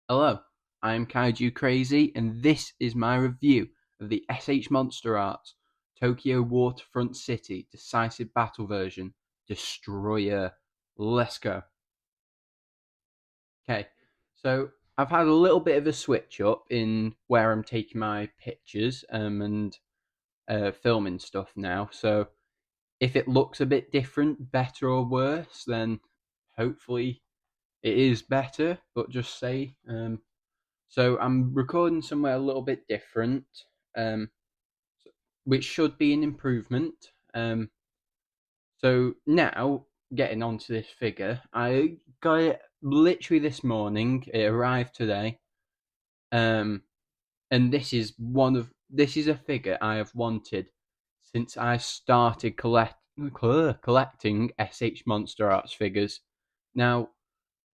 Hello, I'm Kaiju Crazy, and this is my review of the Shmonsterarts Tokyo Waterfront City Decisive Battle version, Destoroyah. Let's go. Okay, so I've had a little bit of a switch up in where I'm taking my pictures and filming stuff now. So if it looks a bit different, better or worse, then hopefully it is better. But just say So I'm recording somewhere a little bit different, um, which should be an improvement. So now getting onto this figure, I got it literally this morning. It arrived today, um, and this is a figure I have wanted since I started collecting Shmonsterarts figures. Now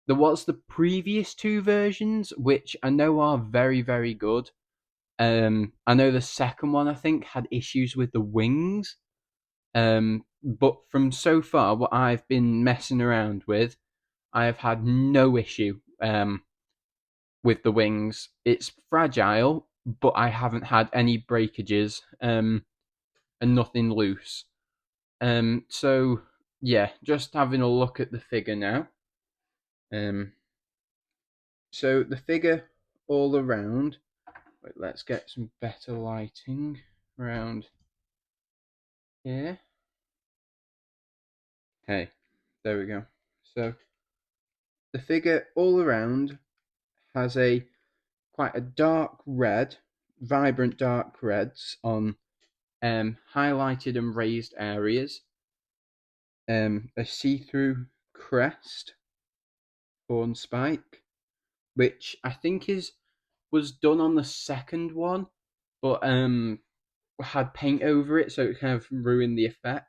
there was the previous two versions, which I know are very very good. I know the second one I think had issues with the wings. But from so far what I've been messing around with, I have had no issue with the wings. It's fragile, but I haven't had any breakages and nothing loose. So yeah, just having a look at the figure now. Um, so the figure all around. Wait, let's get some better lighting around here. Okay, there we go. So the figure all around has a quite a dark red, vibrant dark reds on highlighted and raised areas. A see-through crest, horn spike, which I think is was done on the second one, but had paint over it, so it kind of ruined the effect.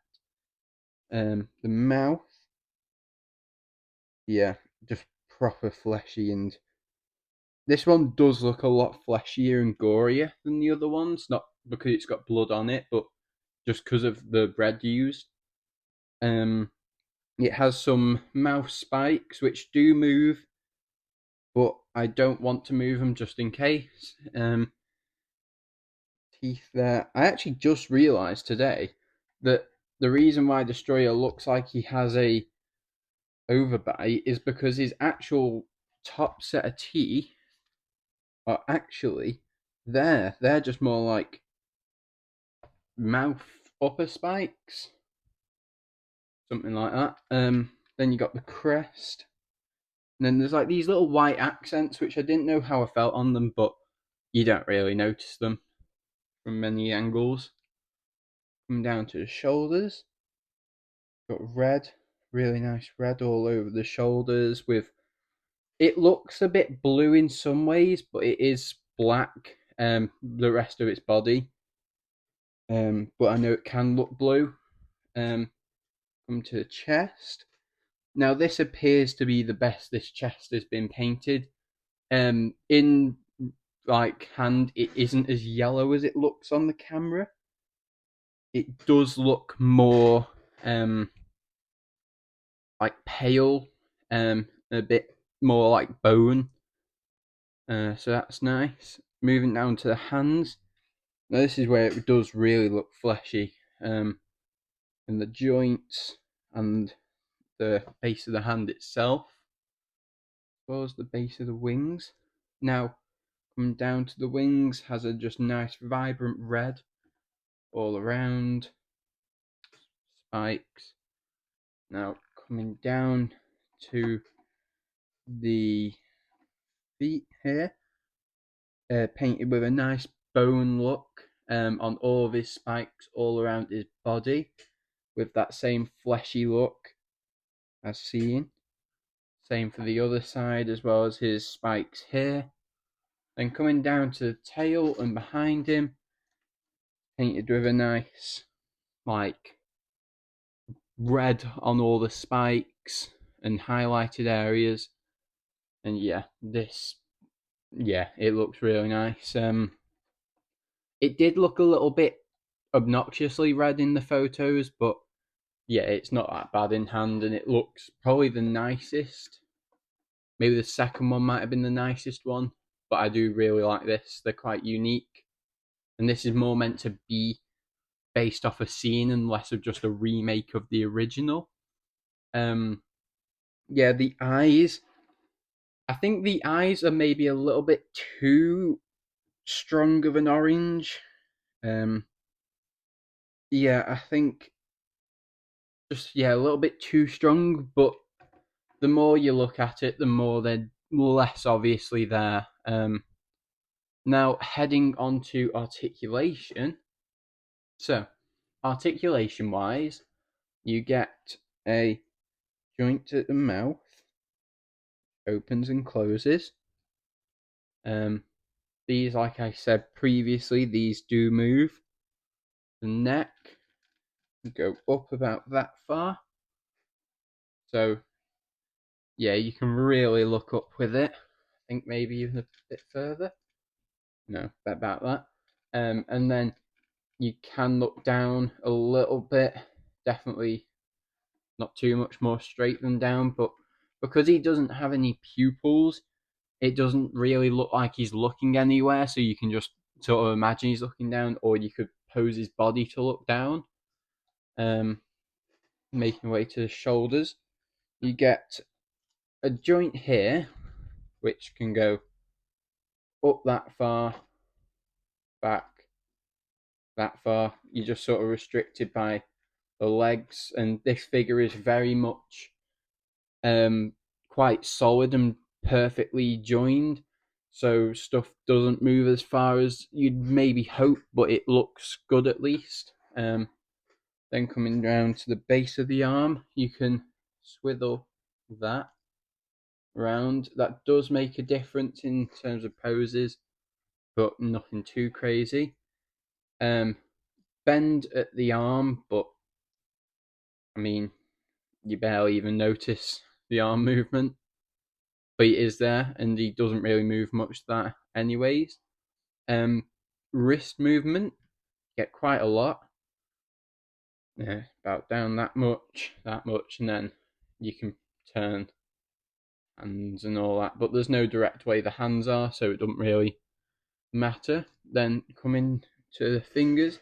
The mouth, yeah, just proper fleshy, and this one does look a lot fleshier and gorier than the other ones, not because it's got blood on it, but just because of the bread used. Um, it has some mouth spikes which do move, but I don't want to move them just in case. Teeth there. I actually just realised today that the reason why Destroyer looks like he has a overbite is because his actual top set of teeth are actually there. They're just more like mouth upper spikes, something like that. Then you got the crest, and then there's like these little white accents, which I didn't know how I felt on them, but you don't really notice them from many angles. Come down to the shoulders, got red, really nice red all over the shoulders. With it looks a bit blue in some ways, but it is black. The rest of its body. But I know it can look blue. Come to the chest. Now this appears to be the best this chest has been painted. In like hand, it isn't as yellow as it looks on the camera. It does look more like pale, a bit more like bone. So that's nice. Moving down to the hands. Now this is where it does really look fleshy. In the joints and the base of the hand itself, as well as the base of the wings. Now, coming down to the wings, has a just nice vibrant red all around, spikes. Now, coming down to the feet here, painted with a nice bone look on all of his spikes all around his body, with that same fleshy look as seen. Same for the other side, as well as his spikes here. Then coming down to the tail and behind him, painted with a nice, like, red on all the spikes and highlighted areas. And yeah, it looks really nice. It did look a little bit obnoxiously red in the photos, but yeah, it's not that bad in hand, and it looks probably the nicest Maybe the second one might have been the nicest one, but I do really like this. They're quite unique, and this is more meant to be based off a scene and less of just a remake of the original. Um, yeah, the eyes. I think the eyes are maybe a little bit too strong of an orange. Um, yeah, I think just a little bit too strong. But the more you look at it, the more they're less obviously there. Now heading on to articulation. So, articulation wise, you get a joint at the mouth, opens and closes. Um, these, like I said previously, these do move. The neck go up about that far. So, yeah, you can really look up with it. I think maybe even a bit further. No, about that. And then you can look down a little bit. Definitely not too much more straight than down, but because he doesn't have any pupils, it doesn't really look like he's looking anywhere. So you can just sort of imagine he's looking down, or you could pose his body to look down. Making way to the shoulders, you get a joint here, which can go up that far, back that far. You're just sort of restricted by the legs, and this figure is very much quite solid and perfectly joined. So stuff doesn't move as far as you'd maybe hope, but it looks good at least. Then coming down to the base of the arm, you can swivel that round. That does make a difference in terms of poses, but nothing too crazy. Bend at the arm, but I mean, you barely even notice the arm movement, but it is there, and he doesn't really move much that anyways. Wrist movement, get quite a lot. Yeah, about down that much, and then you can turn hands and all that, but there's no direct way the hands are, so it doesn't really matter. Then coming to the fingers,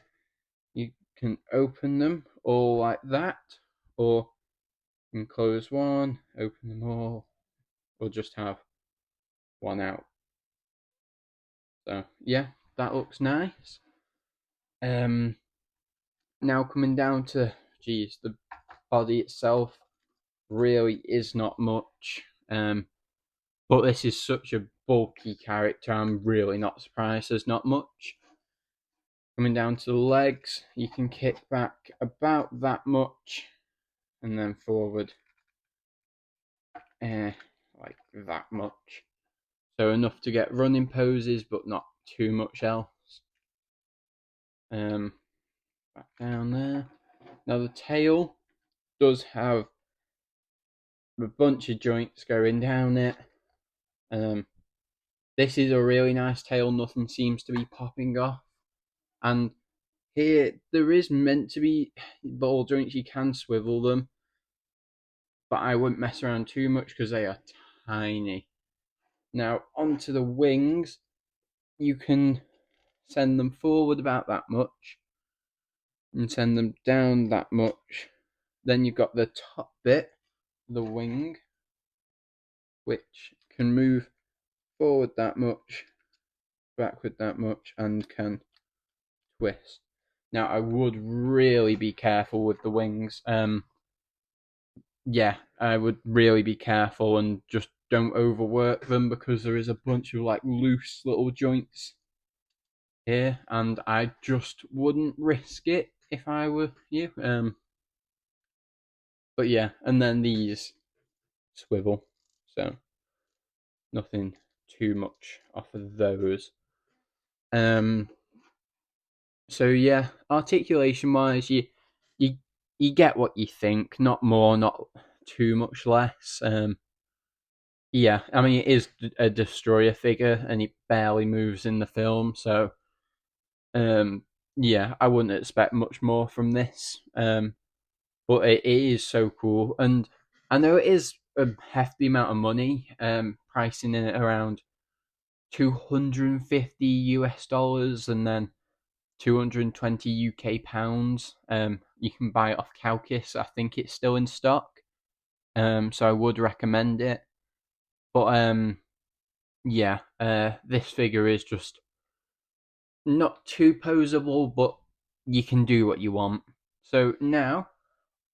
you can open them all like that, or you can close one, open them all, or just have one out. So yeah, that looks nice. Now coming down to the body itself really is not much. But this is such a bulky character, I'm really not surprised there's not much. Coming down to the legs, you can kick back about that much, and then forward like that much. So enough to get running poses, but not too much else. Back down there. Now the tail does have a bunch of joints going down it. This is a really nice tail, nothing seems to be popping off. And here, there is meant to be ball joints, you can swivel them, but I wouldn't mess around too much because they are tiny. Now, onto the wings, you can send them forward about that much and send them down that much. Then you've got the top bit, the wing, which can move forward that much, backward that much, and can twist. Now, I would really be careful with the wings. Yeah, I would really be careful and just don't overwork them because there is a bunch of like loose little joints here, and I just wouldn't risk it if I were you. But yeah, and then these swivel, so nothing too much off of those. Um, so yeah, articulation wise, you you get what you think, not more, not too much less. Yeah, I mean it is a Destroyer figure, and it barely moves in the film, so um, yeah, I wouldn't expect much more from this. But it is so cool, and I know it is a hefty amount of money, pricing it around 250 US dollars and then 220 UK pounds. You can buy it off Kowkis. I think it's still in stock. So I would recommend it. But yeah, this figure is just not too posable, but you can do what you want. So now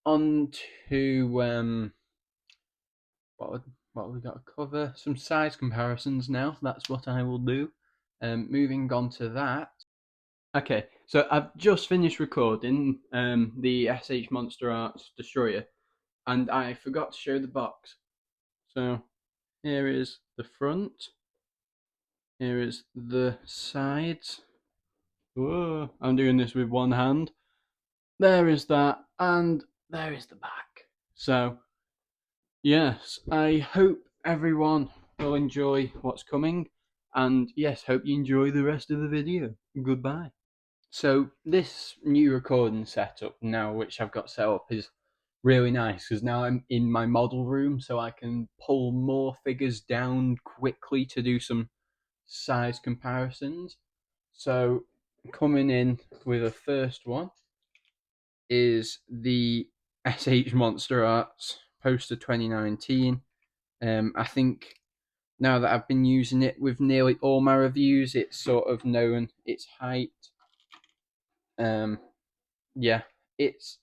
on to what what we got to cover? Some size comparisons now. That's what I will do. Moving on to that. Okay, so I've just finished recording the Shmonsterarts Destroyer, and I forgot to show the box. So here is the front. Here is the sides. Whoa, I'm doing this with one hand. There is that, and there is the back. So yes, I hope everyone will enjoy what's coming, and yes, hope you enjoy the rest of the video. Goodbye. So this new recording setup now, which I've got set up, is really nice because now I'm in my model room, so I can pull more figures down quickly to do some size comparisons. So coming in with the first one is the Shmonsterarts Poster 2019. I think now that I've been using it with nearly all my reviews, it's sort of known its height. Yeah, it's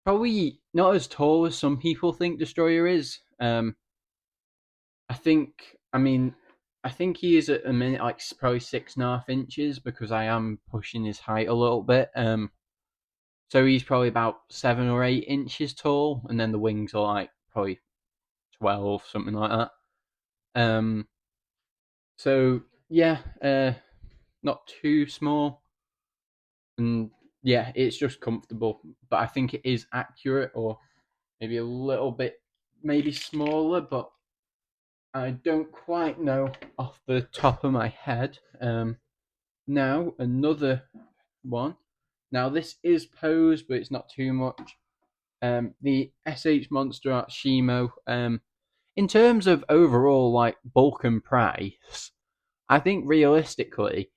probably not as tall as some people think Destroyer is. I think, I mean, I think he is at a minute like probably 6.5 inches because I am pushing his height a little bit. So he's probably about 7 or 8 inches tall, and then the wings are like probably 12, something like that. So yeah, not too small, and yeah, it's just comfortable. But I think it is accurate, or maybe a little bit, maybe smaller, but I don't quite know off the top of my head. Now another one. Now this is posed, but it's not too much. The Shmonsterarts Shimo. In terms of overall like bulk and price, I think realistically,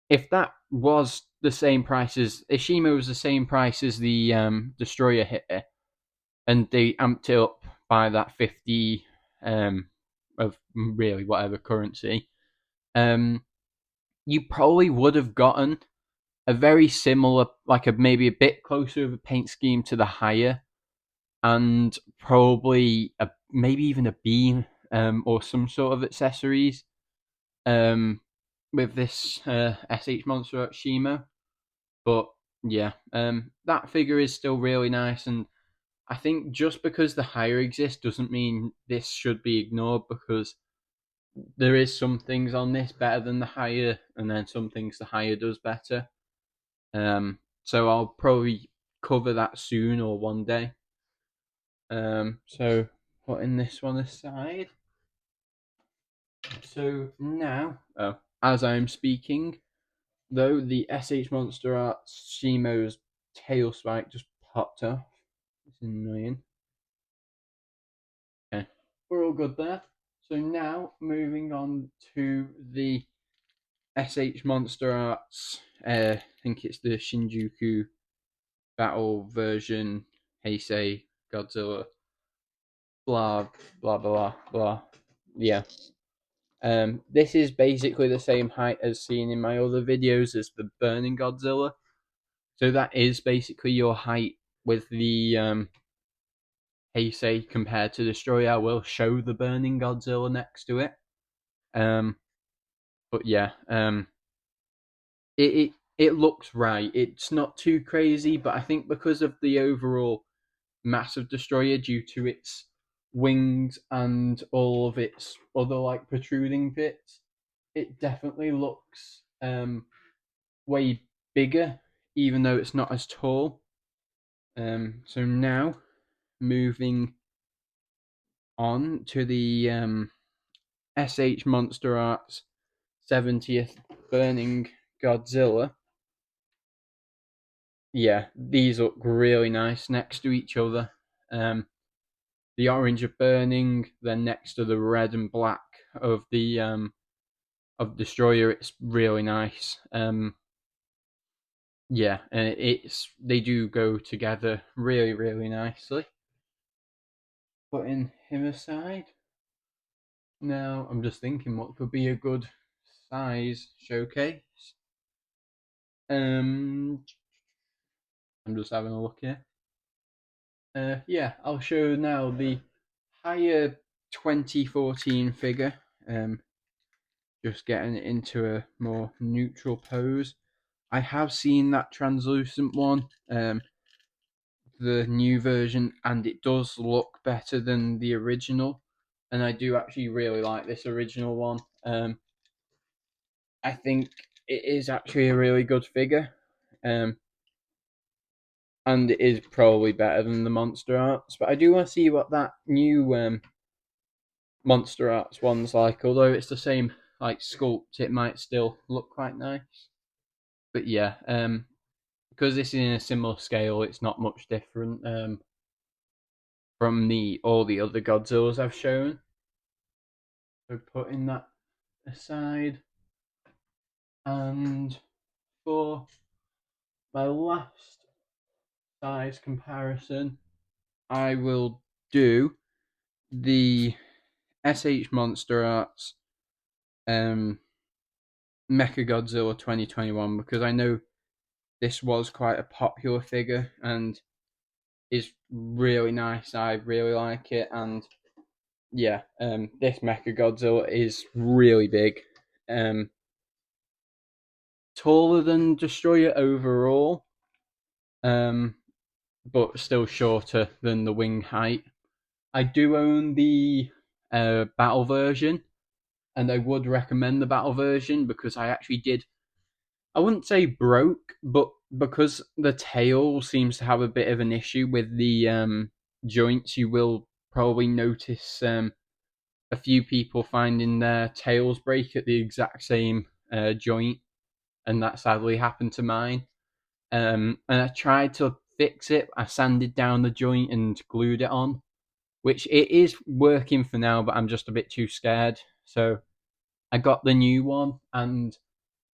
if that was the same price as if Shimo was the same price as the Destroyer hitter, and they amped it up by that 50 of really whatever currency, you probably would have gotten a very similar, like a maybe a bit closer of a paint scheme to the higher, and probably maybe even a beam or some sort of accessories with this Shmonsterarts Shimo. But yeah, that figure is still really nice, and I think just because the higher exists doesn't mean this should be ignored, because there is some things on this better than the higher, and then some things the higher does better. So I'll probably cover that soon or one day. So putting this one aside. So now, as I'm speaking, though, the Shmonsterarts Shimo's tail spike just popped off. It's annoying. Okay, we're all good there. So now moving on to the Shmonsterarts. I think it's the Shinjuku battle version. Heisei Godzilla. Blah blah blah blah. Yeah. This is basically the same height as seen in my other videos as the Burning Godzilla. So that is basically your height with the Heisei compared to Destroyer. I will show the Burning Godzilla next to it. But yeah, it looks right. It's not too crazy, but I think because of the overall mass of Destroyer due to its wings and all of its other like protruding bits, it definitely looks way bigger, even though it's not as tall. So now moving on to the Shmonsterarts 70th Burning Godzilla. Yeah, these look really nice next to each other. the orange of burning, then next to the red and black of the Destroyer. It's really nice. Yeah, and they do go together really, really nicely. Putting him aside. Now I'm just thinking what could be a good size showcase. I'm just having a look here. Yeah, I'll show now the higher 2014 figure. Just getting it into a more neutral pose. I have seen that translucent one, the new version, and it does look better than the original. And I do actually really like this original one. I think it is actually a really good figure. Um, and it is probably better than the Monsterarts. But I do want to see what that new Monsterarts one's like. Although it's the same like sculpt, it might still look quite nice. But yeah, because this is in a similar scale, it's not much different from all the other Godzillas I've shown. So putting that aside, and for my last size comparison, I will do the Shmonsterarts Mechagodzilla 2021 because I know this was quite a popular figure and is really nice. I really like it, and yeah, this Mechagodzilla is really big, taller than Destroyer overall, um, but still shorter than the wing height. I do own the battle version, and I would recommend the battle version because I actually did. I wouldn't say broke, but because the tail seems to have a bit of an issue with the joints, you will probably notice a few people finding their tails break at the exact same joint, and that sadly happened to mine. And I tried to fix it. I sanded down the joint and glued it on, which it is working for now, but I'm just a bit too scared. So I got the new one, and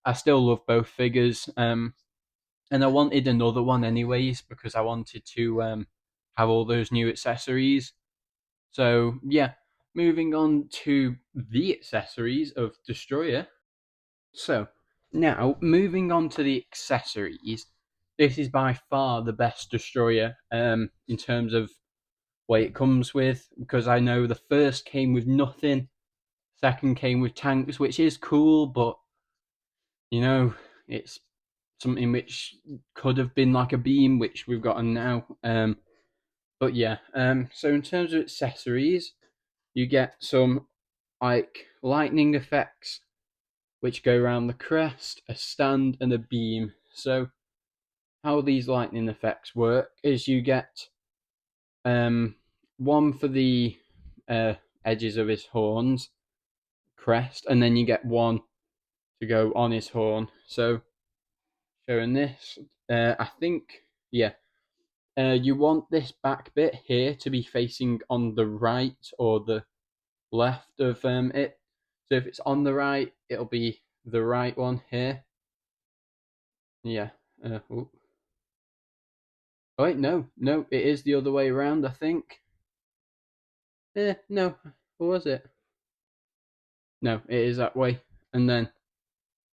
I still love both figures. And I wanted another one anyways because I wanted to have all those new accessories. So yeah, moving on to the accessories of Destroyer. So now moving on to the accessories. This is by far the best Destroyer in terms of what it comes with, because I know the first came with nothing, second came with tanks, which is cool, but you know, it's something which could have been like a beam, which we've gotten now. But yeah, so in terms of accessories, you get some like lightning effects, which go around the crest, a stand, and a beam. So how these lightning effects work is you get one for the uh, edges of his horns, crest, and then you get one to go on his horn. So showing this, I think, yeah, you want this back bit here to be facing on the right or the left of it. So if it's on the right, it'll be the right one here. Yeah. Oh wait, no, it is the other way around, I think. No, what was it? No, it is that way. And then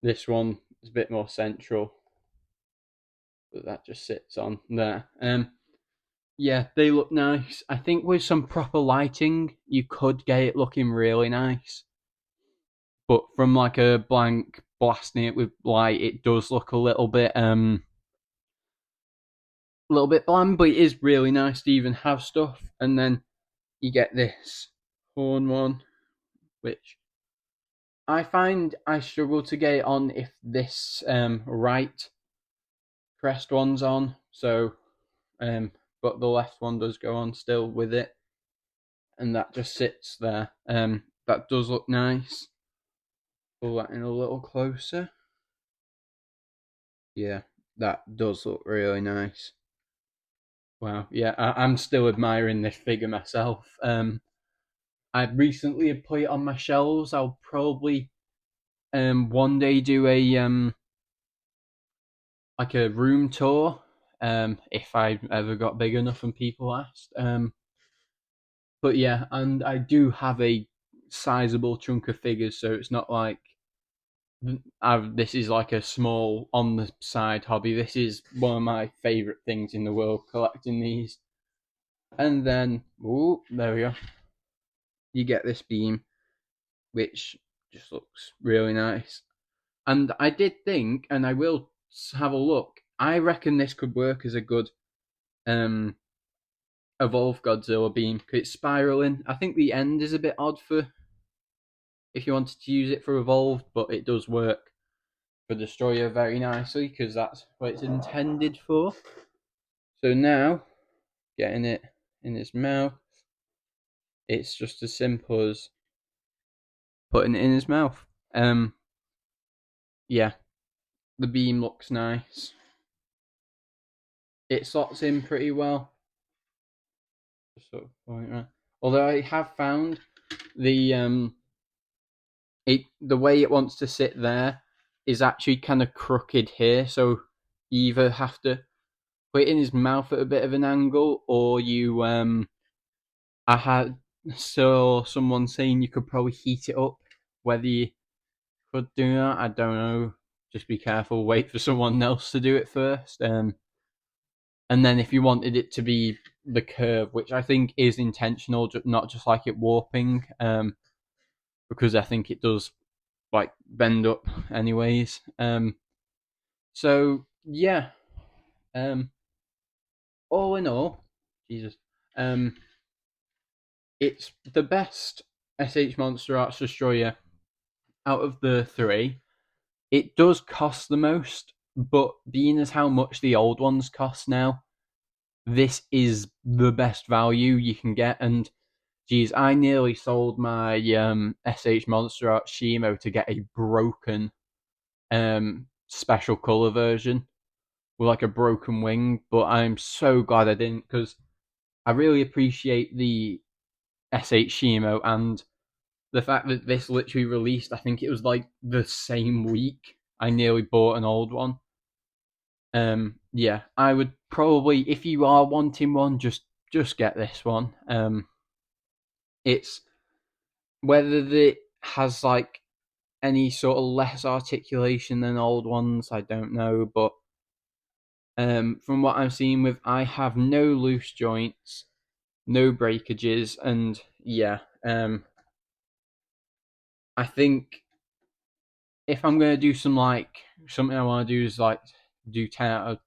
this one is a bit more central, but that just sits on there. Yeah, they look nice. I think with some proper lighting, you could get it looking really nice. But from like a blank blasting it with light, it does look a little bit bland, but it is really nice to even have stuff. And then you get this horn one, which I find I struggle to get it on if this right crest one's on. So, but the left one does go on still with it, and that just sits there. That does look nice. Pull that in a little closer. Yeah, that does look really nice. Wow, yeah, I'm still admiring this figure myself. I recently have put it on my shelves. I'll probably one day do a like a room tour if I ever got big enough and people asked. But yeah, and I do have a sizable chunk of figures, so it's not like this is like a small on the side hobby. This is one of my favorite things in the world, collecting these. And then, ooh, there we go. You get this beam, which just looks really nice. And I did think, and I will have a look. I reckon this could work as a good um evolve Godzilla beam because it's spiraling. I think the end is a bit odd for if you wanted to use it for evolved, but it does work for Destroyer very nicely because that's what it's intended for. So now, getting it in his mouth, it's just as simple as putting it in his mouth. Yeah, the beam looks nice. It slots in pretty well. Just sort of point around. Although I have found the the way it wants to sit there is actually kind of crooked here, so you either have to put it in his mouth at a bit of an angle, or you I had saw someone saying you could probably heat it up. Whether you could do that, I don't know. Just be careful. Wait for someone else to do it first. And then if you wanted it to be the curve, which I think is intentional, not just like it warping, because I think it does like bend up anyways. So yeah, um, all in all, Jesus, um, it's the best Shmonsterarts Destroyer out of the three. It does cost the most, but being as how much the old ones cost now, this is the best value you can get. And geez, I nearly sold my Shmonsterarts Shimo to get a broken special color version with like a broken wing, but I'm so glad I didn't because I really appreciate the SH Shimo and the fact that this literally released. I think it was like the same week I nearly bought an old one. Yeah, I would probably, if you are wanting one, just get this one. It's whether it has like any sort of less articulation than old ones, I don't know, but from what I'm seeing with, I have no loose joints, no breakages, and yeah, I think if I'm gonna do some like something I want to do is like do 10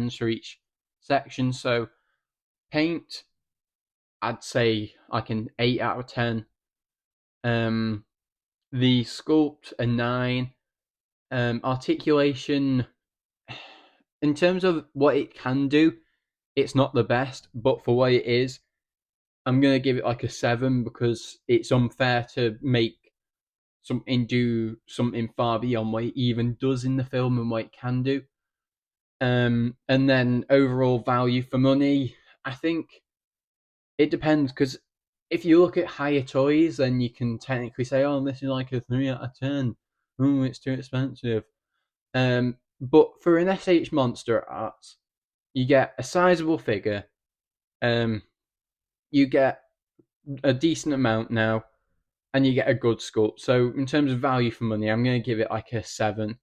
for each section. So paint, I'd say like an 8 out of 10. Um, the sculpt a 9. Articulation, in terms of what it can do, it's not the best, but for what it is, I'm gonna give it like a 7 because it's unfair to make something do something far beyond what it even does in the film and what it can do. And then overall value for money, I think it depends because if you look at higher toys, then you can technically say, "Oh, this is like a 3 out of 10. Oh, it's too expensive." But for an SH Monsterarts, you get a sizable figure. Um, you get a decent amount now, and you get a good sculpt. So in terms of value for money, I'm going to give it like a 7.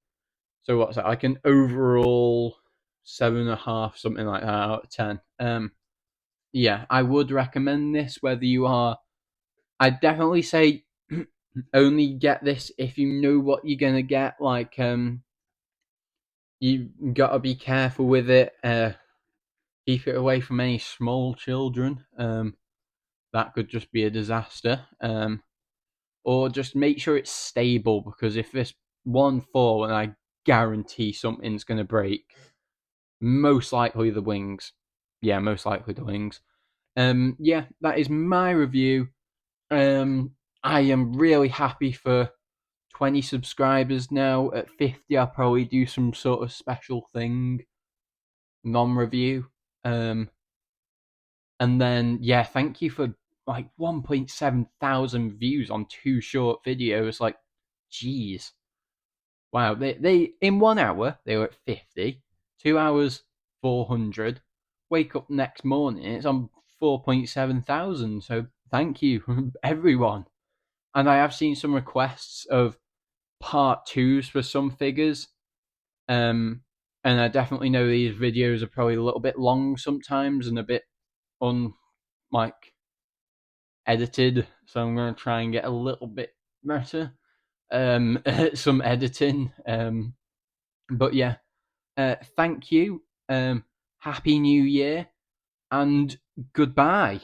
So what's that? Like an overall 7.5, something like that out of 10. Yeah, I would recommend this. Whether you are, I'd definitely say only get this if you know what you're gonna get. Like, you gotta be careful with it. Keep it away from any small children. That could just be a disaster. Or just make sure it's stable because if this one fall and I guarantee something's gonna break, most likely the wings. Yeah, most likely the wings. Yeah, that is my review. I am really happy for 20 subscribers now. At 50, I'll probably do some sort of special thing, non-review. And then yeah, thank you for like 1.7 thousand views on 2 short videos. Like, jeez, wow. They in 1 hour they were at 50, 2 hours 400. Wake up next morning, it's on 4.7 thousand. So thank you everyone. And I have seen some requests of part twos for some figures. Um, and I definitely know these videos are probably a little bit long sometimes and a bit un like edited. So I'm gonna try and get a little bit better. Some editing. But yeah, thank you. Happy New Year and goodbye.